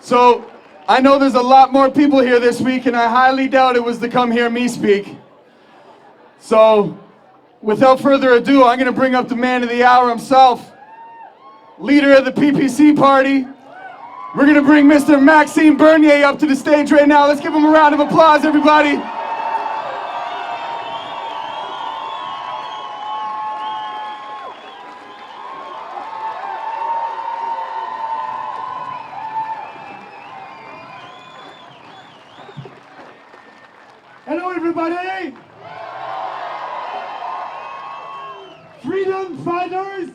So I know there's a lot more people here this week, and I highly doubt it was to come hear me speak. So without further ado, I'm going to bring up the man of the hour himself, leader of the PPC party. We're going to bring Mr. Maxime Bernier up to the stage right now. Let's give him a round of applause, everybody. Hello, everybody! Freedom fighters,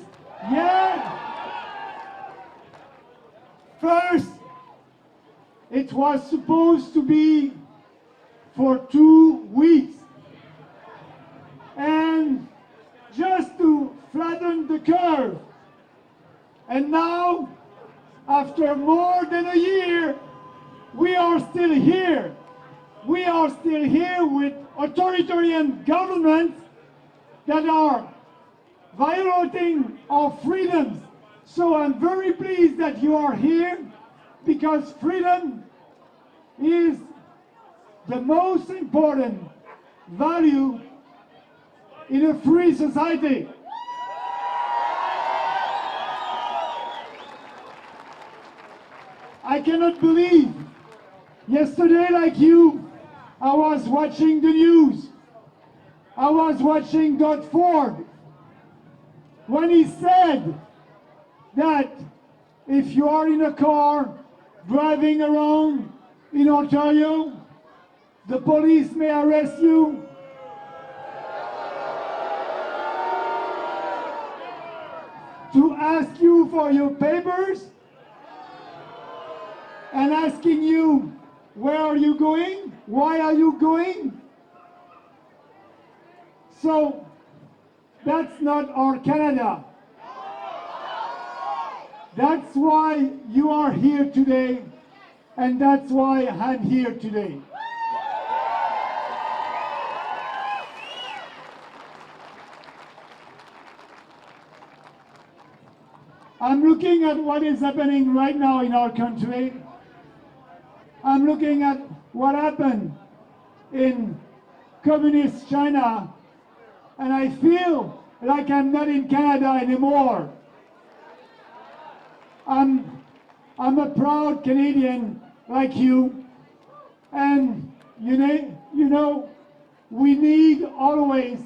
yeah! First, it was supposed to be for 2 weeks. And just to flatten the curve. And now, after more than a year, we are still here. We are still here with authoritarian governments that are violating our freedoms. So I'm very pleased that you are here, because freedom is the most important value in a free society. I cannot believe, yesterday, like you, I was watching the news. I was watching Doug Ford when he said that if you are in a car driving around in Ontario, the police may arrest you. To ask you for your papers and asking you, where are you going? Why are you going? So, that's not our Canada. That's why you are here today, and that's why I'm here today. I'm looking at what is happening right now in our country. I'm looking at what happened in communist China, and I feel like I'm not in Canada anymore. I'm a proud Canadian like you, and you know, we need always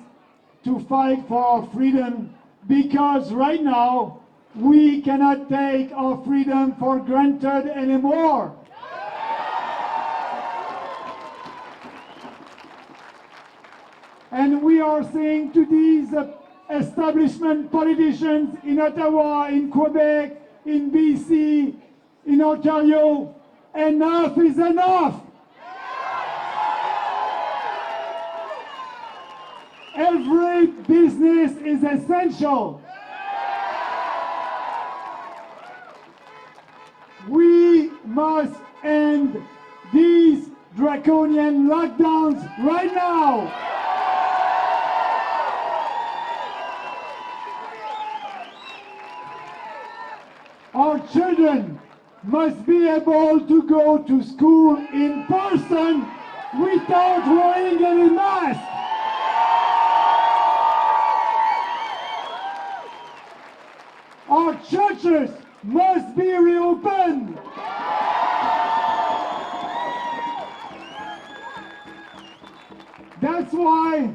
to fight for our freedom, because right now we cannot take our freedom for granted anymore. And we are saying to these establishment politicians in Ottawa, in Quebec, in BC, in Ontario, enough is enough. Every business is essential. We must end these draconian lockdowns right now. Our children must be able to go to school in person without wearing any mask. Our churches must be reopened. That's why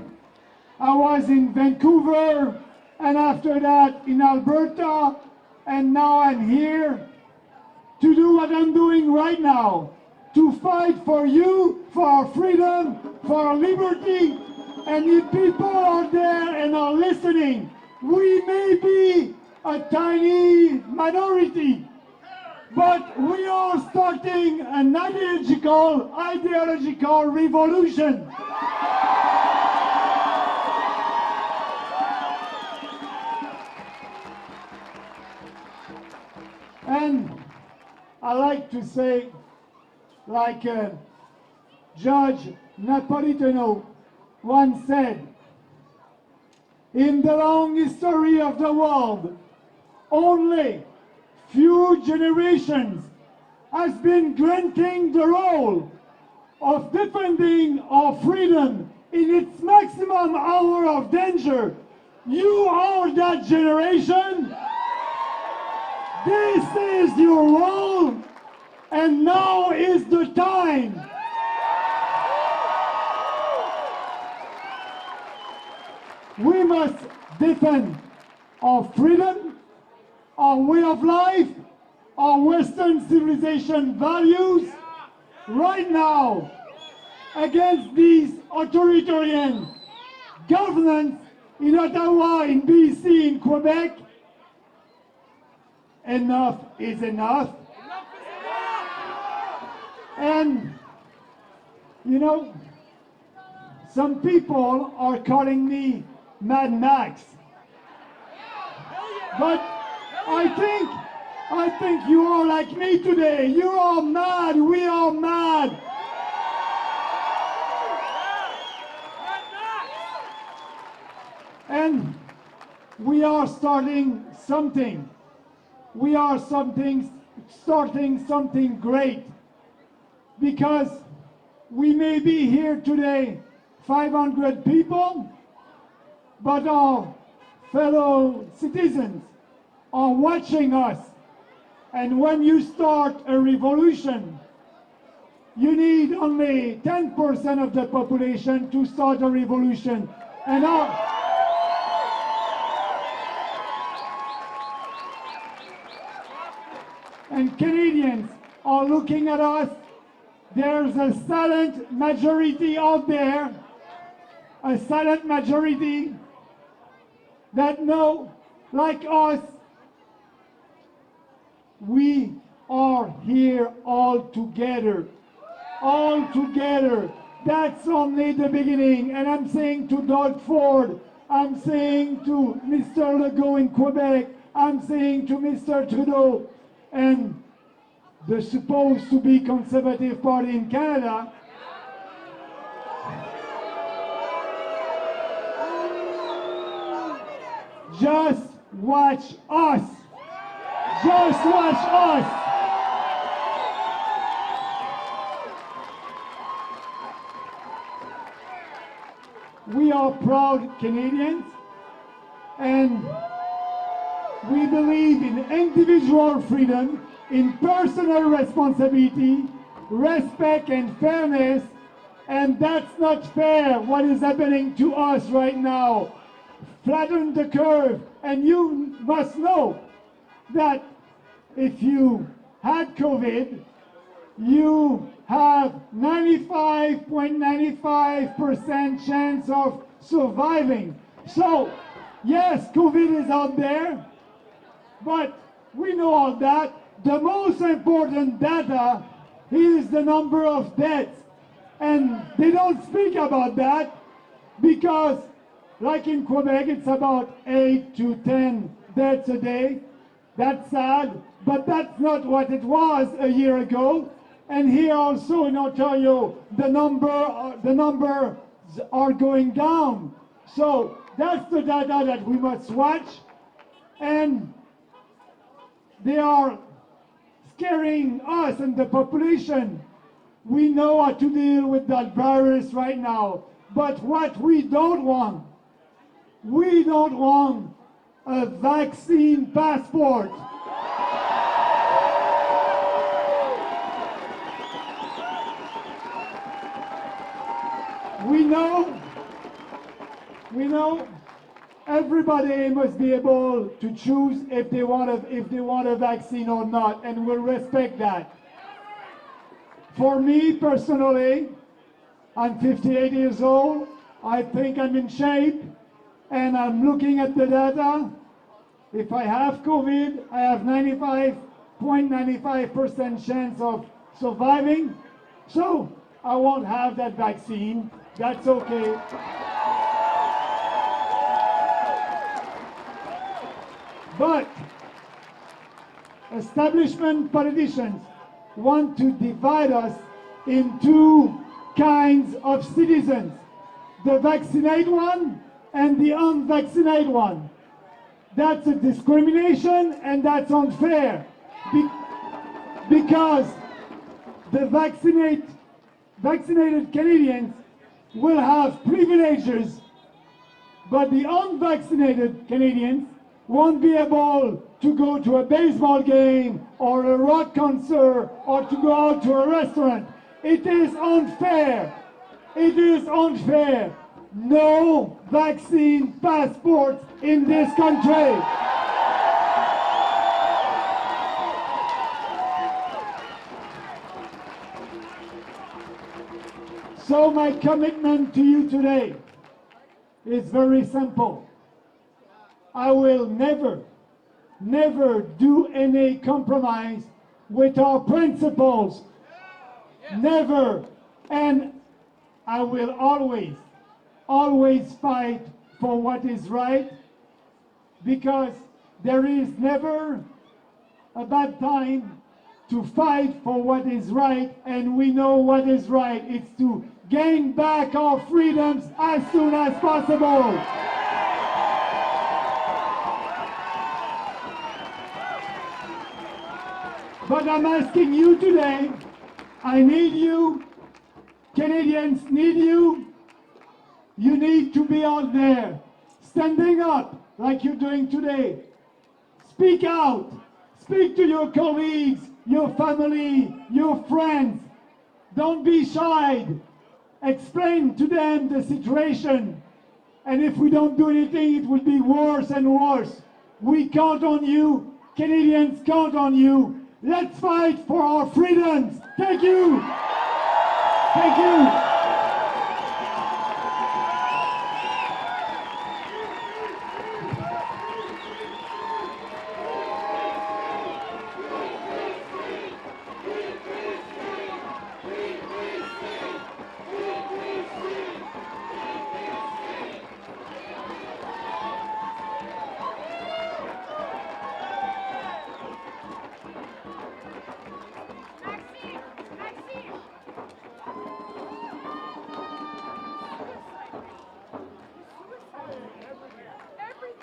I was in Vancouver, and after that in Alberta, and now I'm here to do what I'm doing right now, to fight for you, for our freedom, for our liberty. And if people are there and are listening, we may be a tiny minority, but we are starting an ideological revolution. And I like to say, like Judge Napolitano once said, in the long history of the world, only few generations has been granting the role of defending our freedom in its maximum hour of danger. You are that generation. This is your role, and now is the time. We must defend our freedom, our way of life, our Western civilization values right now against these authoritarian governments in Ottawa, in BC, in Quebec. Enough is enough. And, you know, some people are calling me Mad Max. But I think you are like me today. You are mad. We are mad. And we are starting something. We are starting something great. Because we may be here today, 500 people, but our fellow citizens are watching us. And when you start a revolution, you need only 10% of the population to start a revolution. And Canadians are looking at us. There's a silent majority out there, a silent majority that know, like us, we are here all together. All together. That's only the beginning. And I'm saying to Doug Ford, I'm saying to Mr. Legault in Quebec, I'm saying to Mr. Trudeau, and the supposed to be Conservative Party in Canada, just watch us. Just watch us. We are proud Canadians, and we believe in individual freedom, in personal responsibility, respect and fairness, and that's not fair what is happening to us right now. Flatten the curve, and you must know that if you had COVID, you have 95.95% chance of surviving. So, yes, COVID is out there, but we know all that. The most important data is the number of deaths. And they don't speak about that because, like in Quebec, it's about 8 to 10 deaths a day. That's sad, but that's not what it was a year ago. And here also in Ontario, the numbers are going down. So that's the data that we must watch. And they are scaring us and the population. We know how to deal with that virus right now. But what we don't want a vaccine passport. We know everybody must be able to choose if they want a vaccine or not, and we'll respect that. For me personally, I'm 58 years old. I think I'm in shape, and I'm looking at the data. If I have COVID, I have 95.95% chance of surviving. So I won't have that vaccine. That's okay. But establishment politicians want to divide us into kinds of citizens. The vaccinated one and the unvaccinated one. That's a discrimination and that's unfair. because the vaccinated Canadians will have privileges, but the unvaccinated Canadians won't be able to go to a baseball game or a rock concert or to go out to a restaurant. It is unfair. It is unfair. No vaccine passports in this country. So my commitment to you today is very simple. I will never do any compromise with our principles. Never. And I will always fight for what is right, because there is never a bad time to fight for what is right, and we know what is right. It's to gain back our freedoms as soon as possible. But I'm asking you today, I need you, Canadians need you. You need to be out there, standing up like you're doing today. Speak out, speak to your colleagues, your family, your friends. Don't be shy. Explain to them the situation. And if we don't do anything, it will be worse and worse. We count on you. Canadians count on you. Let's fight for our freedoms. Thank you. Thank you.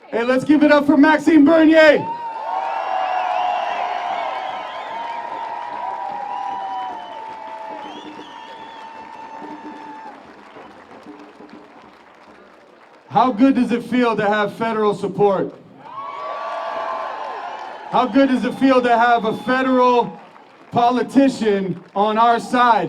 Hey, let's give it up for Maxime Bernier. How good does it feel to have federal support? How good does it feel to have a federal politician on our side?